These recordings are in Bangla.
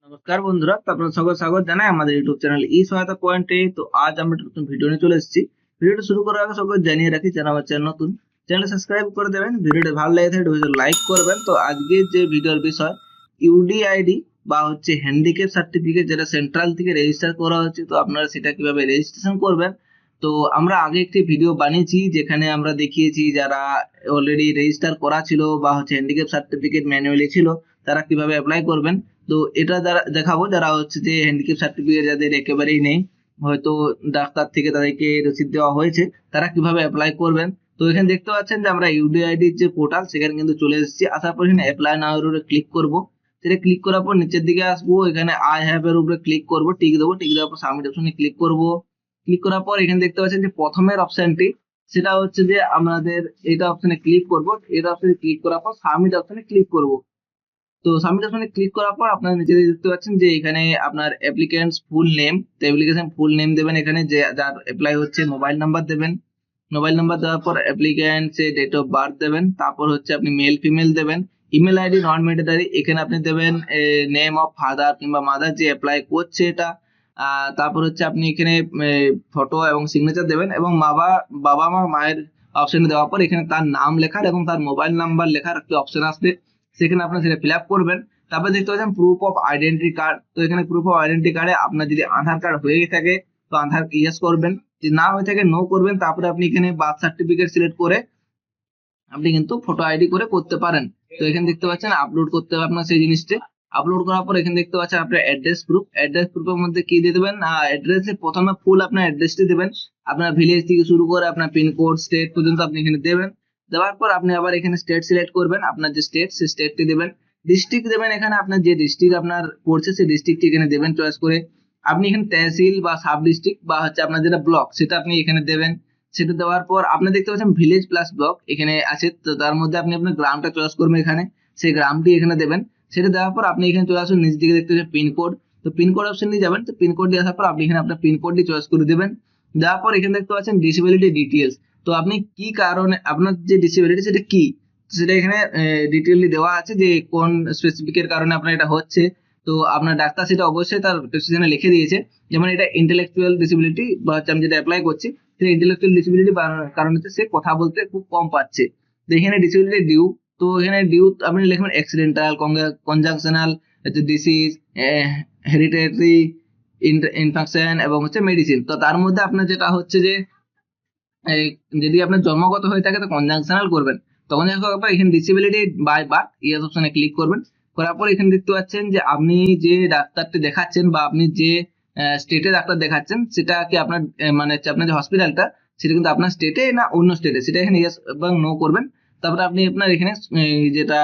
নমস্কার বন্ধুরা, তো আপনাদের সকল স্বাগত জানাই আমাদের ইউটিউব চ্যানেল ই সহায়তা পয়েন্টে। তো আজ আমরা একটা নতুন ভিডিও নিয়ে চলে এসেছি। ভিডিওটা শুরু করার আগে সকল জানিয়ে রাখি, যারা আমার চ্যানেল নতুন, চ্যানেল সাবস্ক্রাইব করে দেবেন। ভিডিওটা ভালো লেগে থাকলে ভিডিও লাইক করবেন। তো আজকে যে ভিডিওর বিষয় ইউডিআইডি বা হচ্ছে হ্যান্ডিক্যাপ সার্টিফিকেট, যেটা সেন্ট্রাল থেকে রেজিস্টার করা হচ্ছে, তো আপনারা সেটা কিভাবে রেজিস্ট্রেশন করবেন। তো আমরা আগে একটি ভিডিও বানিয়েছি যেখানে আমরা দেখিয়েছি যারা অলরেডি রেজিস্টার করা ছিল বা হচ্ছে হ্যান্ডিক্যাপ সার্টিফিকেট ম্যানুয়ালি ছিল, তারা কিভাবে অ্যাপ্লাই করবেন। তো এটা যারা দেখাবো, যারা হচ্ছে যে হ্যান্ডিক্যাপ সার্টিফিকেট যাদের একেবারেই নেই, হয়তো ডাক্তার থেকে তাদেরকে রসিদ দেওয়া হয়েছে, তারা কিভাবে অ্যাপ্লাই করবেন। তো এখানে দেখতে পাচ্ছেন যে আমরা ইউডিআইডির যে পোর্টাল সেখানে কিন্তু চলে এসেছি। আসার পর এখানে অ্যাপ্লাই নাও এর উপরে ক্লিক করব। সেটা ক্লিক করার পর নিচের দিকে আসবো, এখানে আই হ্যাভ এর উপরে ক্লিক করব, টিক দেবো। টিক দেওয়ার পর সাবমিট অপশনে ক্লিক করব। ক্লিক করার পর এখানে দেখতে পাচ্ছেন যে প্রথমের অপশনটি, সেটা হচ্ছে যে আমাদের এটা অপশনে ক্লিক করব। এটা অপশনে ক্লিক করার পর সাবমিট অপশনে ক্লিক করব। তো সাবমিট অপশনে ক্লিক করার পর আপনারা নিচে দেখতে পাচ্ছেন যে এখানে আপনার অ্যাপ্লিক্যান্টস ফুল নেম, তো অ্যাপ্লিকেশন ফুল নেম দেবেন। এখানে যে যার অ্যাপ্লাই হচ্ছে মোবাইল নাম্বার দেবেন। মোবাইল নাম্বার দেওয়ার পর অ্যাপ্লিক্যান্টস এর ডেট অফ বার্থ দেবেন। তারপর হচ্ছে আপনি মেল ফিমেল দেবেন। ইমেল আইডি নন ম্যান্ডেটরি, এখানে আপনি দেবেন নেম অফ ফাদার কিংবা মাদার যে অ্যাপ্লাই করছে এটা। তারপর হচ্ছে আপনি এখানে ফটো এবং সিগনেচার দেবেন, এবং বাবা বাবা মা মায়ের অপশনে দেওয়ার পর এখানে তার নাম লেখার এবং তার মোবাইল নাম্বার লেখার একটি অপশন আসবে, সেখানে আপনার সেটা ফিল আপ করবেন। তারপরে দেখতে পাচ্ছেন প্রুফ অফ আইডেন্টি কার্ড। তো এখানে প্রুফ অফ আইডেন্টি কার্ডে আপনার যদি আধার কার্ড হয়ে থাকে তো আধার ইয়েস করবেন, যদি না হয়ে থাকে নো করবেন। তারপরে আপনি এখানে বার্থ সার্টিফিকেট সিলেক্ট করে আপনি কিন্তু ফটো আইডি করে করতে পারেন। তো এখানে দেখতে পাচ্ছেন আপলোড করতে হবে আপনার সেই জিনিসটা। আপলোড করার পর এখানে দেখতে পাচ্ছেন আপনার অ্যাড্রেস প্রুফ। অ্যাড্রেস প্রুফের মধ্যে কি দিয়ে দেবেন, অ্যাড্রেসে প্রথমে ফুল আপনার অ্যাড্রেসটি দেবেন। আপনার ভিলেজ থেকে শুরু করে আপনার পিনকোড স্টেট পর্যন্ত আপনি এখানে দেবেন। দেওয়ার পর আপনি আবার এখানে স্টেট সিলেক্ট করবেন, আপনার যে স্টেট সেই স্টেটটি দেবেন। ডিস্ট্রিক্ট দেবেন, এখানে আপনার যে ডিস্ট্রিক্ট আপনার পড়ছে সেই ডিস্ট্রিক্টটি এখানে দেবেন চয়েস করে। আপনি এখানে তহসিল বা সাব ডিস্ট্রিক্ট বা হচ্ছে আপনার যেটা ব্লক সেটা আপনি এখানে দেবেন। সেটা দেওয়ার পর আপনি দেখতে পাচ্ছেন ভিলেজ প্লাস ব্লক এখানে আছে, তো তার মধ্যে আপনি আপনার গ্রামটা চয়েস করবেন, এখানে সেই গ্রামটি এখানে দেবেন। সেটা দেওয়ার পর আপনি এখানে চলে আসুন, নিচ দিকে দেখতে পাচ্ছেন পিনকোড। তো পিনকোড অপশন দিয়ে যাবেন। তো পিনকোড দিয়ে আসার পর আপনি এখানে আপনার পিনকোডটি চয়েস করে দেবেন। দেওয়ার পর এখানে দেখতে পাচ্ছেন ডিসেবিলিটি ডিটেলস। তো আপনি কি কারণে আপনার যে ডিসেবিলিটি সেটা কি, সেটা এখানে ডিটেইলি দেওয়া আছে যে কোন স্পেসিফিকের কারণে আপনার এটা হচ্ছে। তো আপনার ডাক্তার সেটা অবশ্যই তার প্রেসক্রিপশনে লিখে দিয়েছে, যেমন এটা ইন্টেলেকচুয়াল ডিসেবিলিটি বা হচ্ছে আমি যেটা অ্যাপ্লাই করছি সেটা ইন্টেলেকচুয়াল ডিসেবিলিটি কারণে সে কথা বলতে খুব কম পাচ্ছে। তো এখানে ডিসেবিলিটি ডিউ, তো এখানে ডিউ আপনি লিখবেন অ্যাক্সিডেন্টাল, কনজাংশনাল, ডিসিজ, হেরিডিটারি, ইনফেকশন এবং হচ্ছে মেডিসিন। তো তার মধ্যে আপনার যেটা হচ্ছে যে যদি আপনার জন্মগত হয়ে থাকে তো কনজাংশনাল করবেন। তখন এখানে ডিসেবিলিটি বাই বার্থ ইয়েস অপশনে ক্লিক করবেন। করার পর এখানে দেখতে পাচ্ছেন যে আপনি যে ডাক্তারটি দেখাচ্ছেন বা আপনি যে স্টেটে ডাক্তার দেখাচ্ছেন সেটা কি আপনার মানে হচ্ছে আপনার যে হসপিটালটা সেটা কিন্তু আপনার স্টেটে না অন্য স্টেটে, সেটা এখানে ইয়েস এবং নো করবেন। তারপরে আপনি আপনার এখানে যেটা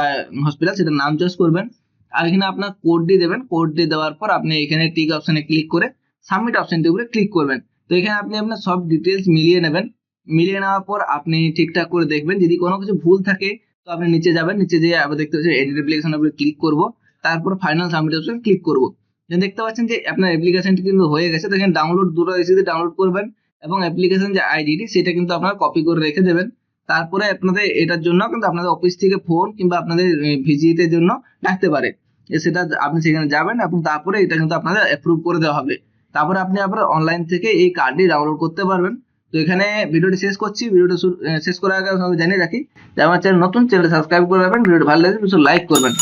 হসপিটাল সেটার নাম চয়েস করবেন, আর এখানে আপনার কোড দিয়ে দেবেন। কোড দিয়ে দেওয়ার পর আপনি এখানে টিক অপশনে ক্লিক করে সাবমিট অপশনটির উপরে ক্লিক করবেন। তো এখানে আপনি আপনার সব ডিটেলস মিলিয়ে নেবেন। মিলিয়ে নেওয়ার পর আপনি ঠিকঠাক করে দেখবেন, যদি কোনো কিছু ভুল থাকে তো আপনি নিচে যাবেন, নিচে যেয়ে আবার দেখতে পাচ্ছেন এডিট অ্যাপ্লিকেশন উপরে ক্লিক করব। তারপর ফাইনাল সাবমিট অপশন ক্লিক করব। দেখতে পাচ্ছেন যে আপনার অ্যাপ্লিকেশনটি কিন্তু হয়ে গেছে। তো এখানে ডাউনলোড দুটো এসে ডাউনলোড করবেন, এবং অ্যাপ্লিকেশন যে আইডিটি সেটা কিন্তু আপনারা কপি করে রেখে দেবেন। তারপরে আপনাদের এটার জন্য কিন্তু আপনাদের অফিস থেকে ফোন কিংবা আপনাদের ভিজিটের জন্য ডাকতে পারে, সেটা আপনি সেখানে যাবেন এবং তারপরে এটা কিন্তু আপনাদের অ্যাপ্রুভ করে দেওয়া হবে। তারপরে আপনি আবার অনলাইন থেকে এই কার্ডটি ডাউনলোড করতে পারবেন। তো এখানে ভিডিওটি শেষ করছি। ভিডিওটি শেষ করার আগে জানিয়ে রাখি যে আমার চ্যানেল নতুন, চ্যানেল সাবস্ক্রাইব করে রাখবেন। ভিডিওটি ভালো লাগলে লাইক করবেন।